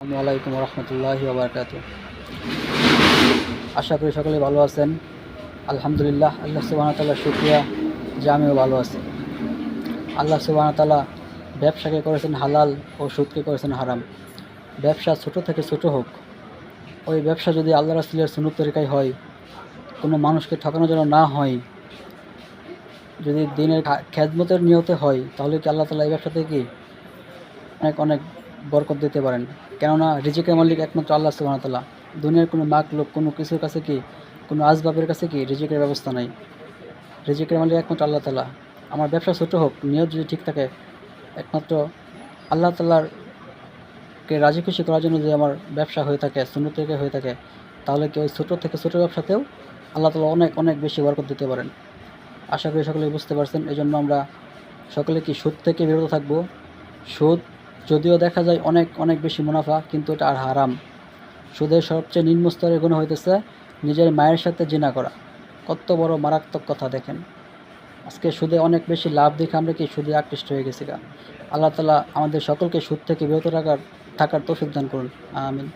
আসসালামু আলাইকুম রহমতুল্লাহি ওবারাকাতুহু। আশা করি সকলেই ভালো আছেন। আলহামদুলিল্লাহ, আল্লাহ সুবহানাহু ওয়া তাআলার শুকরিয়া যে আমিও ভালো আছি। আল্লাহ সুবহানাহু ওয়া তাআলা ব্যবসাকে করেছেন হালাল ও সুদকে করেছেন হারাম। ব্যবসা ছোট থেকে ছোট হোক, ওই ব্যবসা যদি আল্লাহ রাসূলের সুন্নত তরিকায় হয়, কোনো মানুষকে ঠকানোর জন্য না হয়, যদি দিনের খেদমতের নিয়তে হয়, তাহলে কি আল্লাহ তাআলা এই ব্যবসাতে কি অনেক অনেক বরকত দিতে পারেন। কেননা রিজিকের মালিক একমাত্র আল্লাহ সুবহানাহু ওয়া তাআলা। দুনিয়ার কোনো মাখলুক, কোনো কিছুর কাছে কি, কোনো আসবাবের কাছে কি রিজিকের ব্যবস্থা নাই। রিজিকের মালিক একমাত্র আল্লাহ তাআলা। আমার ব্যবসা ছোট হোক, নিয়ত যদি ঠিক থাকে, একমাত্র আল্লাহ তাআলাকে রাজি খুশি করার জন্য যদি আমার ব্যবসা হয়ে থাকে, সুন্নত থেকে হয়ে থাকে, তাহলে কি ওই ছোট থেকে ছোট ব্যবসাতেও আল্লাহ তাআলা অনেক অনেক বেশি বরকত দিতে পারেন। আশা করি সকলেই বুঝতে পারছেন। এজন্য আমরা সকলে কি সুদ থেকে বিরত থাকব। সুদ যদিও দেখা যায় অনেক অনেক বেশি মুনাফা, কিন্তু এটা আর হারাম। সুদের সবচেয়ে নিম্ন স্তরের গুণ হইতেছে নিজের মায়ের সাথে জিনা করা। কত বড় মারাত্মক কথা দেখেন। আজকে সুদে অনেক বেশি লাভ দেখে আমরা কি সুদে আকৃষ্ট হয়ে গেছি গা। আল্লাহ তাআলা আমাদের সকলকে সুদ থেকে বিরত থাকার তৌফিক দান করুন। আমিন।